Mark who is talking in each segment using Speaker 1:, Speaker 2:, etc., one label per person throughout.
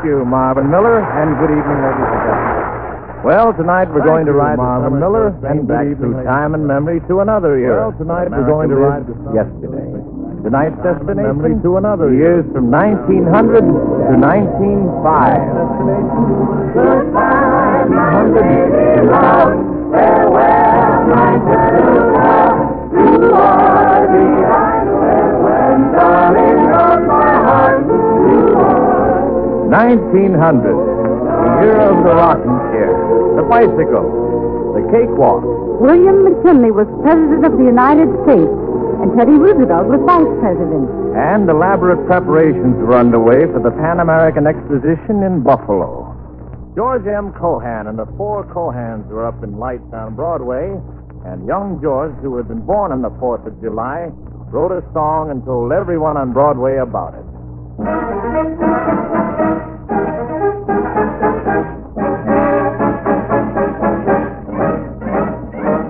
Speaker 1: you, Marvin Miller, and good evening, ladies and gentlemen. Well, tonight we're going to ride Marvin Miller and back through time and memory to another era. Well, tonight we're going to ride yesterday. Tonight's destination to another years from 1900 to 1905. Goodbye, my lady love. Farewell, my true love. You are the island, darling of my heart. You are 1900, the year of the rocking chair, the bicycle, the cakewalk.
Speaker 2: William McKinley was President of the United States, and Teddy Roosevelt was Vice President.
Speaker 1: And elaborate preparations were underway for the Pan American Exposition in Buffalo. George M. Cohan and the four Cohans were up in lights on Broadway, and young George, who had been born on the 4th of July, wrote a song and told everyone on Broadway about it.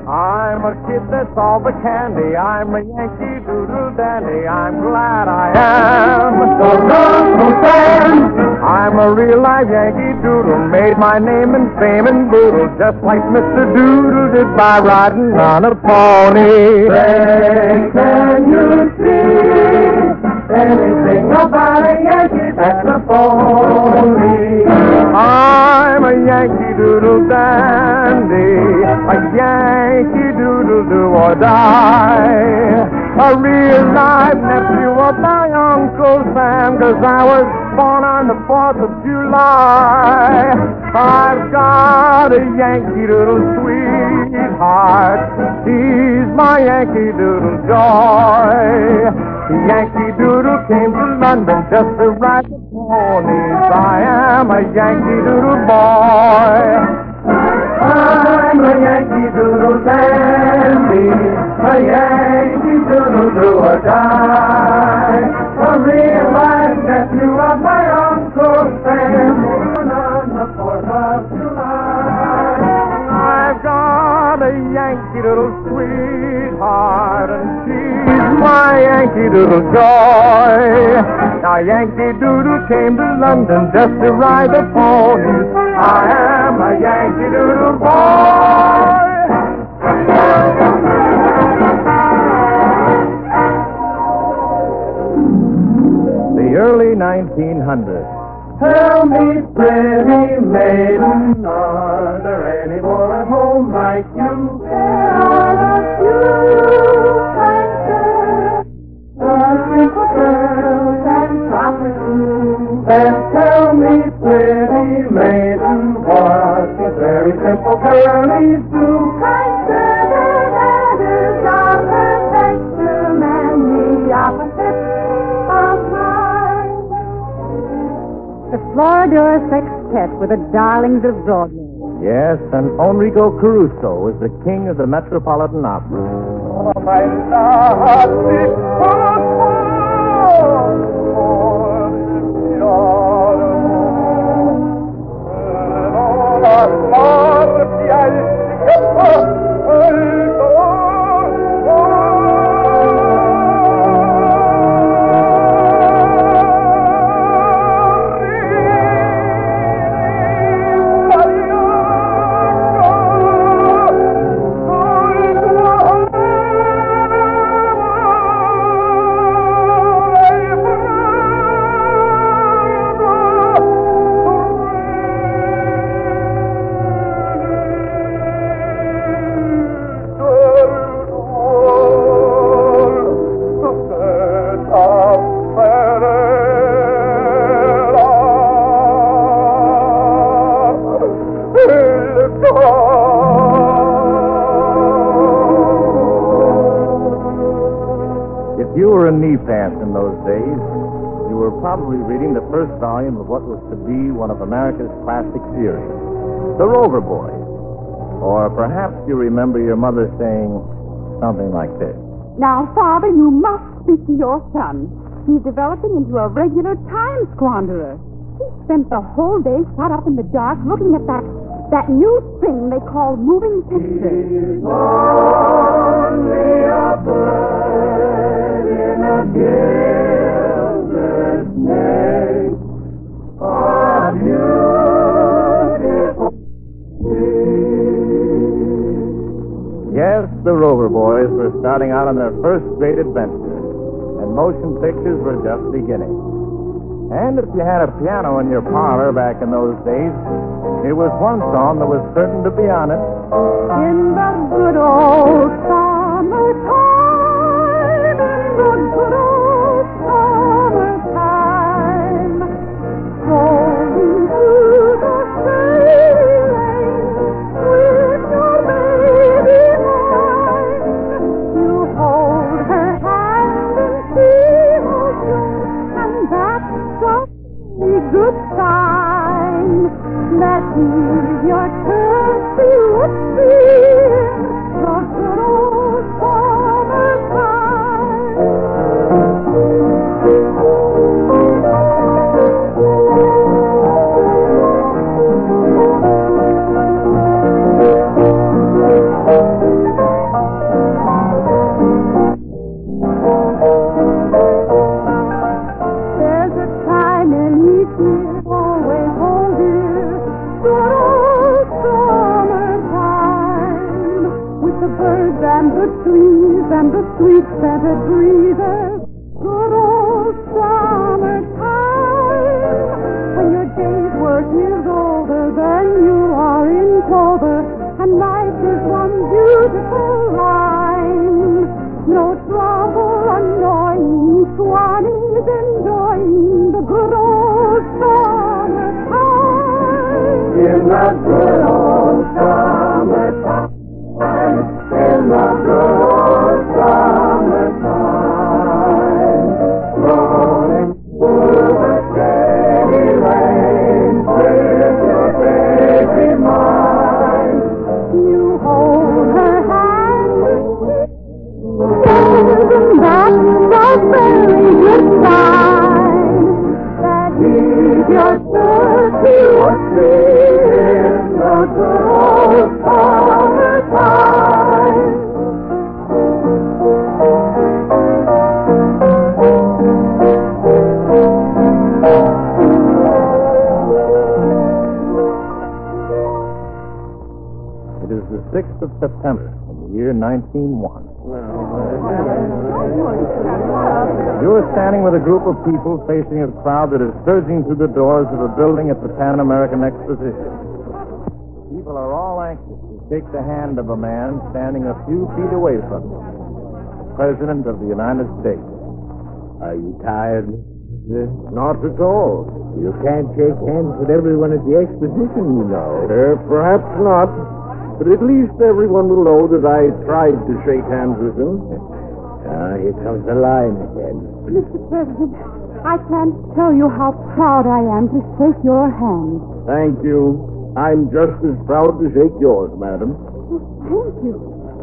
Speaker 1: I'm a kid that's all the candy. I'm a Yankee Doodle dandy. I'm glad I am a Toronto fan. I'm a real live Yankee Doodle. Made my name and fame and boodle, just like Mr. Doodle did by riding on a pony. Say, can you see anything about a Yankee that's a phony? I'm a Yankee Doodle dandy, a Yankee Doodle do or die, a real live nephew of my Uncle Sam, 'cause I was born on the 4th of July. I've got a Yankee Doodle sweetheart. She's my Yankee Doodle joy. Yankee Doodle came to London just to ride the ponies. I am a Yankee Doodle boy. I'm a Yankee Doodle dandy, a Yankee Doodle do or die, a real life nephew of my Uncle Sam, born on the 4th of July. I've got a Yankee Doodle sweetheart, and she's my Yankee Doodle joy. Now Yankee Doodle came to London just to ride the ponies. I am a Yankee Doodle boy. The early 1900s. Tell me, pretty maiden, are there any more at home like you?
Speaker 2: There are a few places, the simple girls and property.
Speaker 1: Then tell me, pretty maiden, what the very simple girlies do?
Speaker 2: Consider that is our perfection and the opposite of mine. The Floridor Sextet were the darlings of Broadway.
Speaker 1: Yes, and Enrico Caruso was the king of the Metropolitan Opera. Oh, my If you were a knee pants in those days, you were probably reading the first volume of what was to be one of America's classic series, The Rover Boys. Or perhaps you remember your mother saying something like this.
Speaker 2: Now, Father, you must speak to your son. He's developing into a regular time squanderer. He spent the whole day shut up in the dark looking at that new thing they call moving pictures.
Speaker 1: He's only a bird in a gilded nest. On Yes, the Rover Boys were starting out on their first great adventure, and motion pictures were just beginning. And if you had a piano in your parlor back in those days, here was one song that was certain to be on it.
Speaker 2: In the good old summertime, in the good old summertime, rolling through the sailing with your baby mine, you hold her hand and see her soon, and that's a good sign that he's your turn to appear, the good old There's a time in each year, always hold dear, good old summertime, with the birds and the trees and the sweet scented breezes, good old summertime, when your day's work is over, then you are in clover, and life is one beautiful rhyme. No trouble annoying, each one is enjoying the good old summertime. In the good old summertime, in the good old summertime, rolling through the steady rain with your baby mine, you hold her hand, and that's a very good sign that he's your dirty appear, the good old summertime.
Speaker 1: It is the 6th of September in the year 1901. You are standing with a group of people facing a crowd that is surging through the doors of a building at the Pan American Exposition. People are all anxious to shake the hand of a man standing a few feet away from them, the President of the United States.
Speaker 3: Are you tired? Not at all. You can't shake hands with everyone at the exposition, you know.
Speaker 4: Perhaps not. But at least everyone will know that I tried to shake hands with him.
Speaker 3: Here comes the line again.
Speaker 2: Mr. President, I can't tell you how proud I am to shake your hand.
Speaker 4: Thank you. I'm just as proud to shake yours, madam.
Speaker 2: Oh, thank you.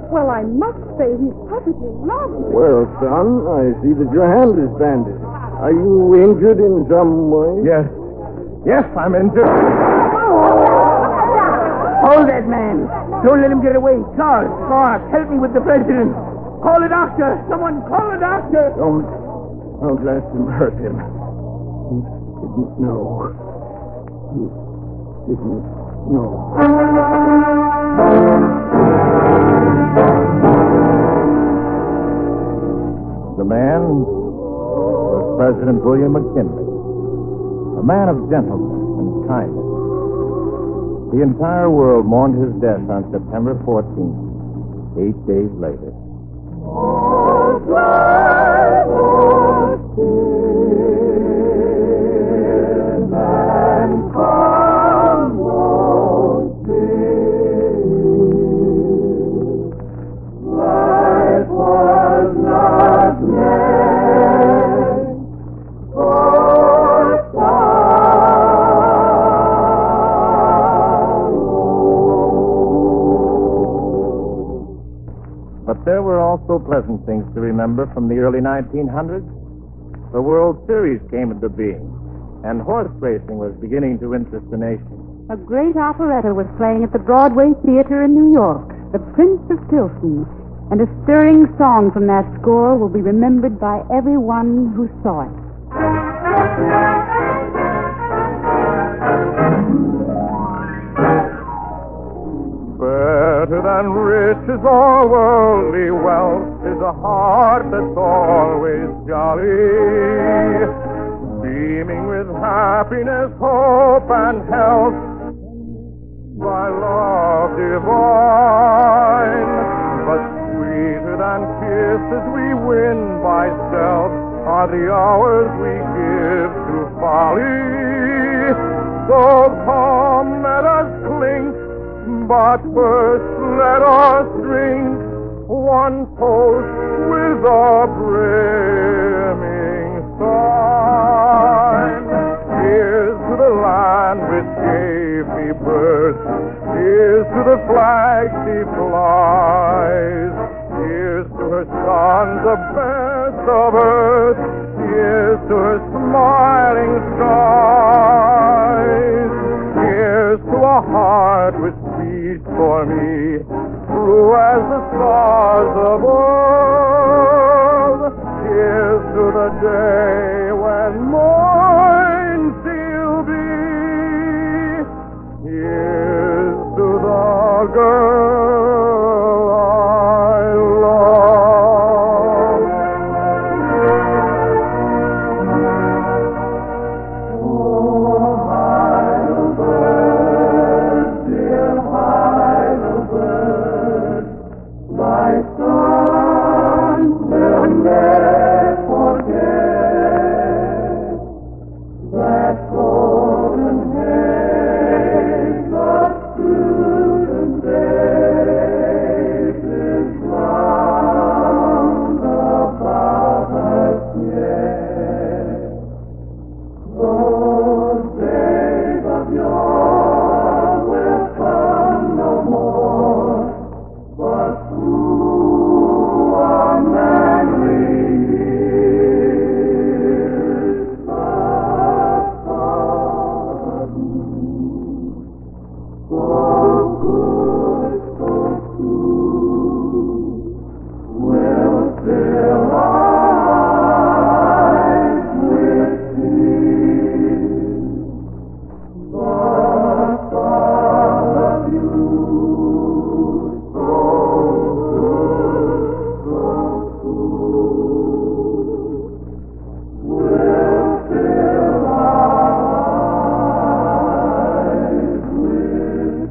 Speaker 2: Well, I must say he's perfectly lovely.
Speaker 4: Well, son, I see that your hand is bandaged. Are you injured in some way?
Speaker 1: Yes. Yes, I'm injured.
Speaker 3: Hold that man. Don't let him get away. Charles, Clark, help me with the president. Call a doctor. Someone call a doctor.
Speaker 4: Don't let him hurt him. He didn't know. He didn't know.
Speaker 1: The man was President William McKinley, a man of gentleness and kindness. The entire world mourned his death on September 14th, 8 days later. But there were also pleasant things to remember from the early 1900s. The World Series came into being, and horse racing was beginning to interest the nation.
Speaker 2: A great operetta was playing at the Broadway Theater in New York, The Prince of Pilsen, and a stirring song from that score will be remembered by everyone who saw it.
Speaker 1: Sweeter than riches or worldly wealth is a heart that's always jolly, beaming with happiness, hope, and health, by love divine. But sweeter than kisses we win by stealth are the hours we give to folly. So come, let us clink, but first let us drink one toast with a brimming stein. Here's to the land which gave me birth. Here's to the flag she flies. Here's to her son, the best of earth. Here's to her smiling skies. Here's to a heart which beats for me, true as the stars above. Here's to the day when mine she'll be. Here's to the girl I love. Oh, Heidelberg, dear Heidelberg, my son will never forget that golden haze of prudent days round about us yet. Those days of yore will come no more, but through our manly years that followed, so good, so true, will fill our eyes with tears. The thought of you, so good, so true, will fill our eyes with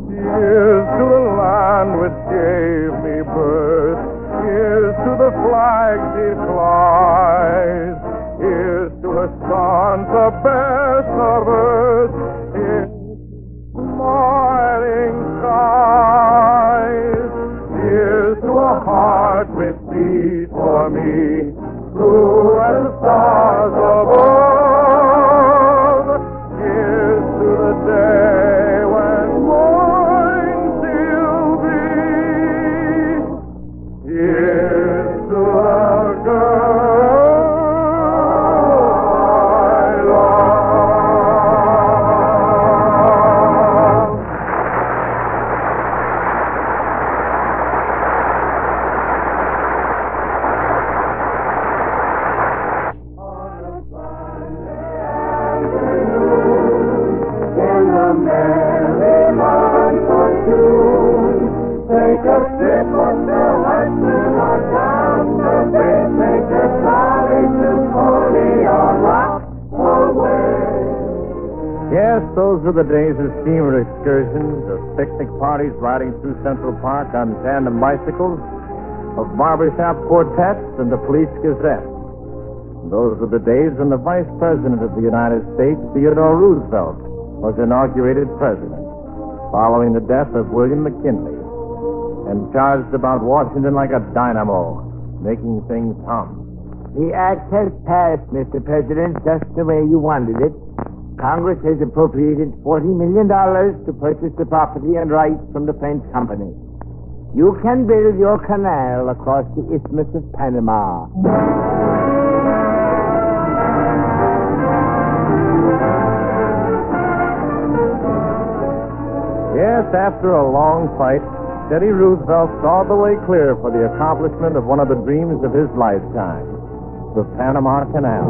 Speaker 1: Here's to the land which gave me birth. Here's to the flag she flies. Here's to her son, the best of earth. Here's to smiling skies. Here's to a heart which beats for me, true as the stars above. Here's to the day when mine she'll be. Here's to the girl I love. In the merry month of June, take a sip of the Hudson or down the bay, make a jolly to Coney or rock away.
Speaker 3: Yes, those were the days of steamer excursions, of picnic parties riding through Central Park on tandem bicycles, of barbershop quartets and the police gazette. Those were the days when the Vice President of the United States, Theodore Roosevelt, was inaugurated president, following the death of William McKinley, and charged about Washington like a dynamo, making things hum.
Speaker 5: The act has passed, Mr. President, just the way you wanted it. Congress has appropriated $40 million to purchase the property and rights from the French company. You can build your canal across the Isthmus of Panama.
Speaker 3: Yes, after a long fight, Teddy Roosevelt saw the way clear for the accomplishment of one of the dreams of his lifetime, the Panama Canal.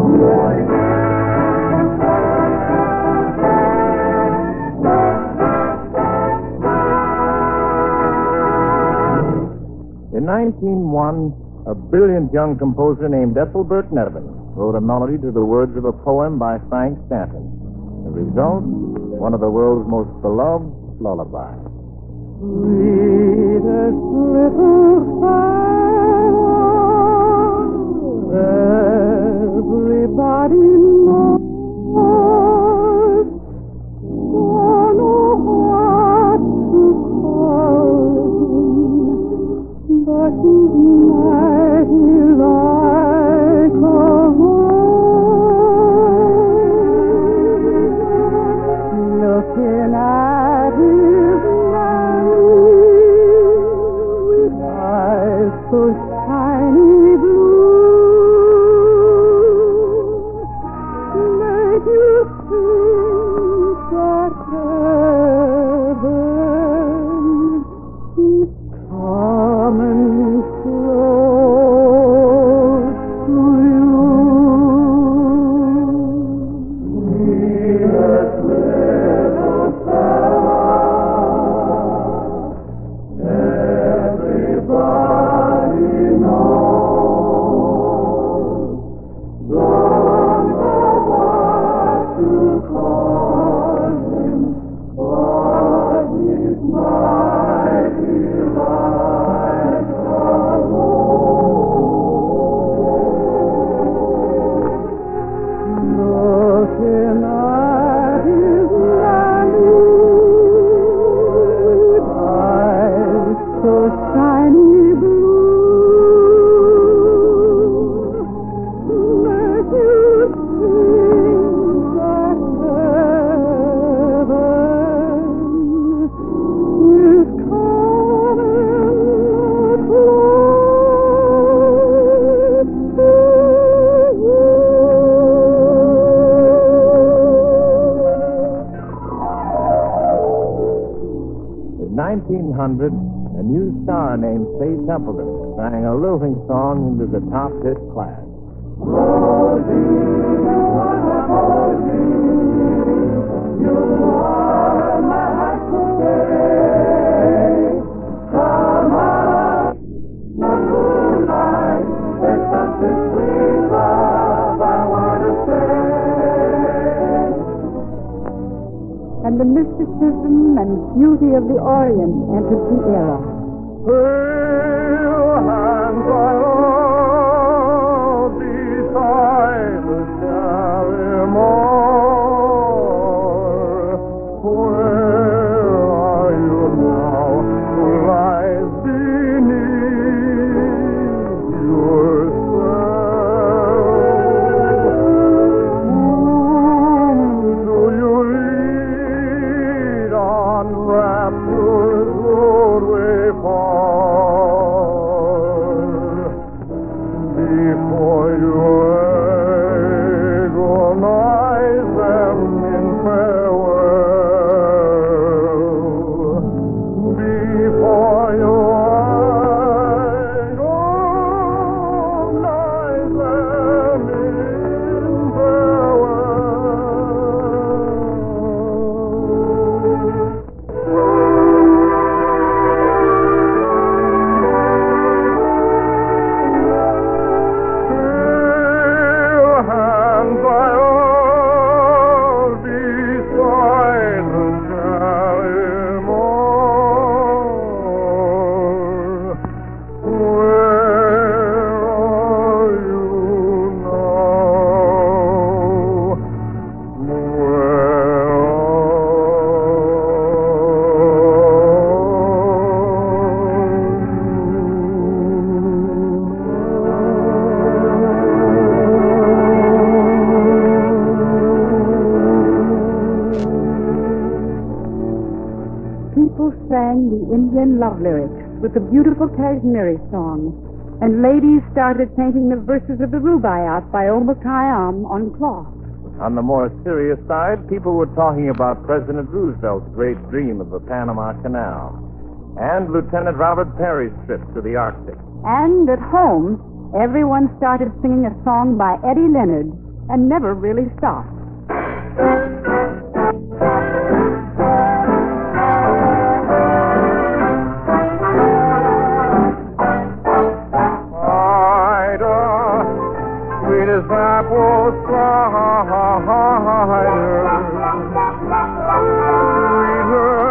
Speaker 3: In 1901, a brilliant young composer named Ethelbert Nevin wrote a melody to the words of a poem by Frank Stanton. The result, one of the world's most beloved lullabies.
Speaker 1: Sweetest little song, everybody knows. Don't know what to call him, but he's mighty like a rose. Looking at his eyes so shiny blue, make you think that heaven is coming close to you. Sweetest little fellow, everybody knows. Don't know what to call him, but he's mighty like a rose. Looking at his languid eyes so shiny blue, make you think that heaven is coming close to you.
Speaker 3: In 1900, a new star named Faye Templeton sang a lilting song into the top hit class.
Speaker 2: And the mysticism and beauty of the Orient entered the era.
Speaker 1: Pale hands I love beside the Shalimar. Where are you now who lies beneath your spell? Whom do you lead on rapture's roadway far? Before you agonize them in farewell. Before you agonize them in Still hands I hold beside the Shalimar. Where are you now?
Speaker 2: People sang the Indian love lyrics with the beautiful Kashmiri song, and ladies started painting the verses of the Rubaiyat by Omar Khayyam on cloth.
Speaker 3: On the more serious side, people were talking about President Roosevelt's great dream of the Panama Canal and Lieutenant Robert Peary's trip to the Arctic.
Speaker 2: And at home, everyone started singing a song by Eddie Leonard and never really stopped.
Speaker 1: Apple cider, sweeter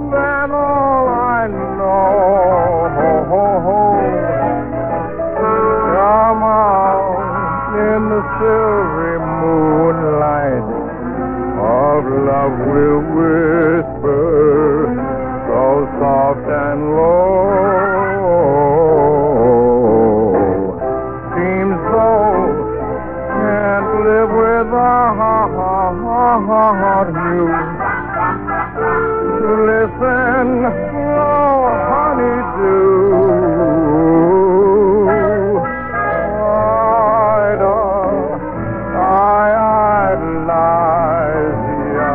Speaker 1: than all I know. Come out in the silvery moonlight of love will whisper, so soft and low. Seems though live without you. Listen, oh honeydew, I idolize you.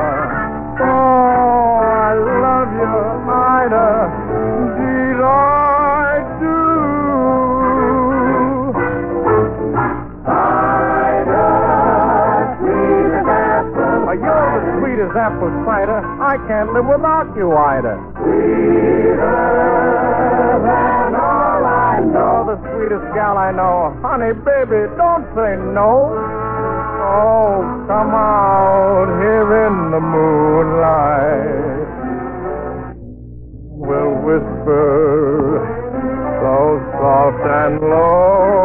Speaker 1: Oh, I love you, Ida. Indeed I do. You're the sweetest apple cider. I can't live without you, Ida. Sweeter than all I know. The sweetest gal I know. Honey, baby, don't say no. Oh, come out here in the moonlight. We'll whisper so soft and low.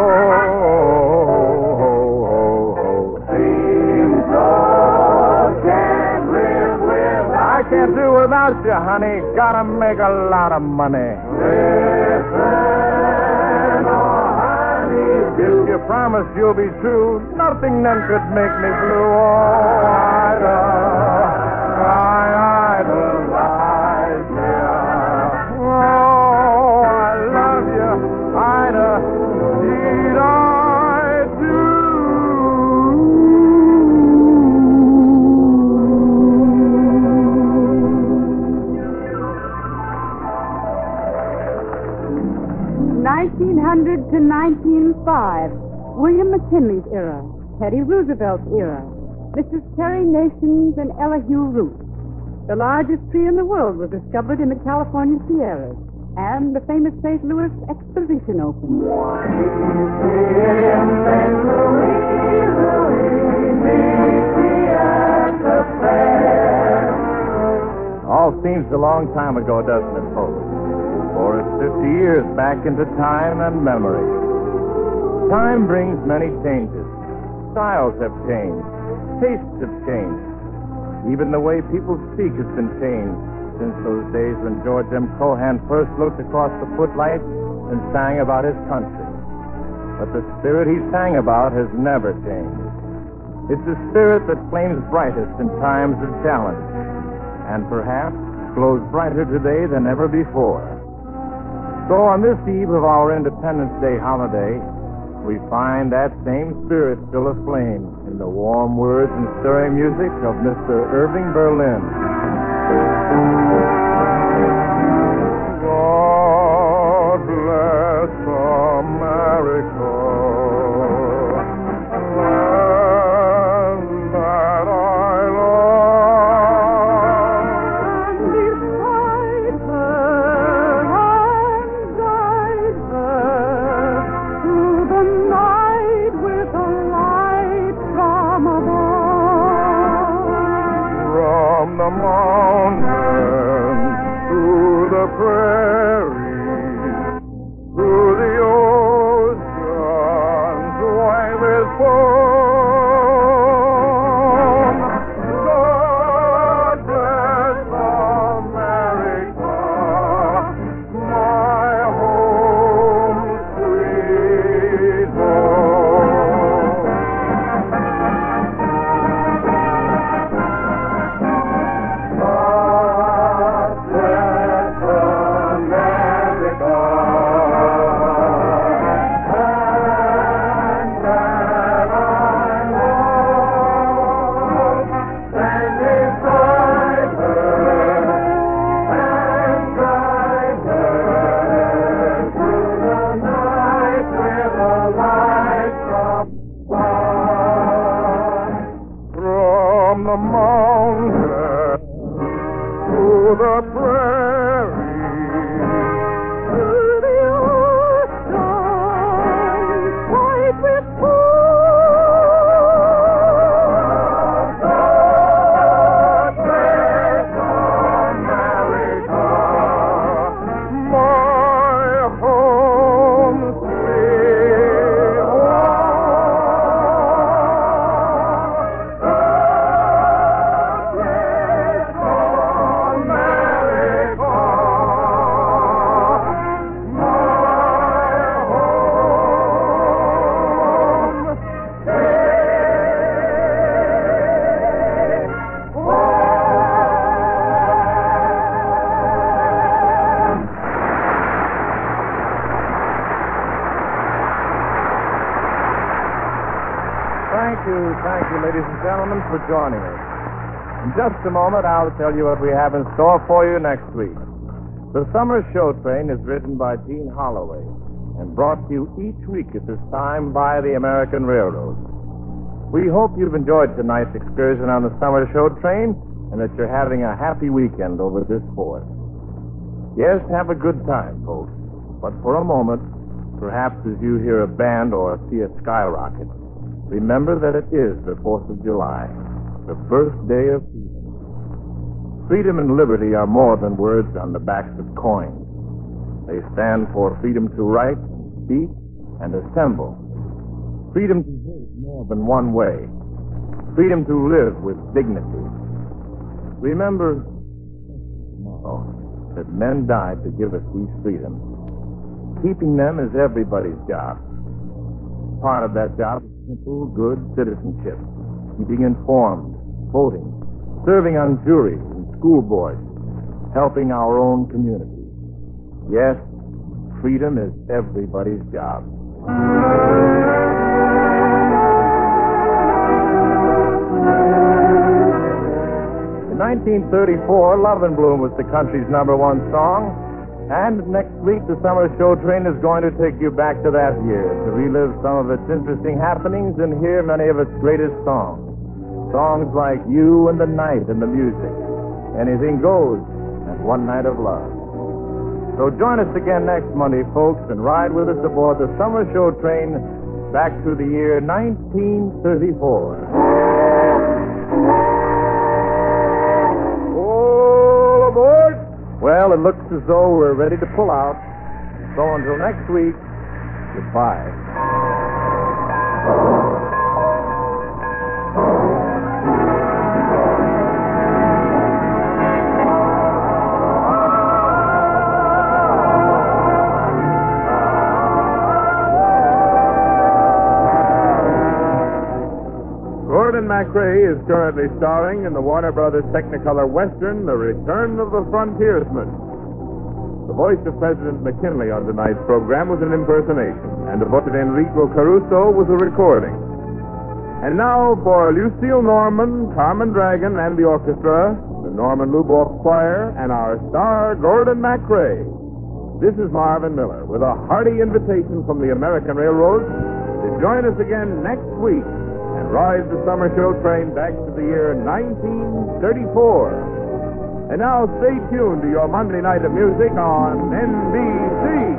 Speaker 1: I can't do without you, honey. Gotta make a lot of money. Listen, oh, honey, if you promise you'll be true, nothing then could make me blue. Oh, Ida, I idolize you. Oh, I love you, Ida. Indeed I do.
Speaker 2: 1900 to 1905, William McKinley's era, Teddy Roosevelt's era, Mrs. Terry Nations and Elihu Root. The largest tree in the world was discovered in the California Sierras, and the famous St. Louis Exposition opened.
Speaker 3: All seems a long time ago, doesn't it, folks? For it's 50 years back into time and memory. Time brings many changes. Styles have changed. Tastes have changed. Even the way people speak has been changed since those days when George M. Cohan first looked across the footlights and sang about his country. But the spirit he sang about has never changed. It's a spirit that flames brightest in times of challenge, and perhaps glows brighter today than ever before. So on this eve of our Independence Day holiday, we find that same spirit still aflame in the warm words and stirring music of Mr. Irving Berlin. God bless America, land that I love.
Speaker 2: And beside her and guide her through the night with a light from above.
Speaker 1: From the mountains the mountain, through the prairie, to the ocean, white with Thank you, ladies and gentlemen, for joining us. In just a moment, I'll tell you what we have in store for you next week. The Summer Show Train is written by Gene Holloway and brought to you each week at this time by the American Railroad. We hope you've enjoyed tonight's excursion on the Summer Show Train and that you're having a happy weekend over this Fourth. Yes, have a good time, folks. But for a moment, perhaps as you hear a band or see a skyrocket, remember that it is the 4th of July, the birthday of freedom. Freedom and liberty are more than words on the backs of coins. They stand for freedom to write, speak, and assemble. Freedom to vote more than one way. Freedom to live with dignity. Remember tomorrow that men died to give us these freedoms. Keeping them is everybody's job. Part of that job is simple, good citizenship, keeping informed, voting, serving on juries and school boards, helping our own community. Yes, freedom is everybody's job. In 1934, Love and Bloom was the country's #1 song. And next week, the Summer Show Train is going to take you back to that year to relive some of its interesting happenings and hear many of its greatest songs. Songs like You and the Night and the Music, Anything Goes, and One Night of Love. So join us again next Monday, folks, and ride with us aboard the Summer Show Train back to the year 1934. All aboard! Well, it looks as though we're ready to pull out. So until next week, goodbye. Gordon MacRae is currently starring in the Warner Brothers Technicolor Western, The Return of the Frontiersman. The voice of President McKinley on tonight's program was an impersonation, and the voice of Enrico Caruso was a recording. And now for Lucille Norman, Carmen Dragon, and the orchestra, the Norman Luboff Choir, and our star, Gordon MacRae. This is Marvin Miller with a hearty invitation from the American Railroad to join us again next week and ride the Summer Show Train back to the year 1934. And now stay tuned to your Monday night of music on NBC.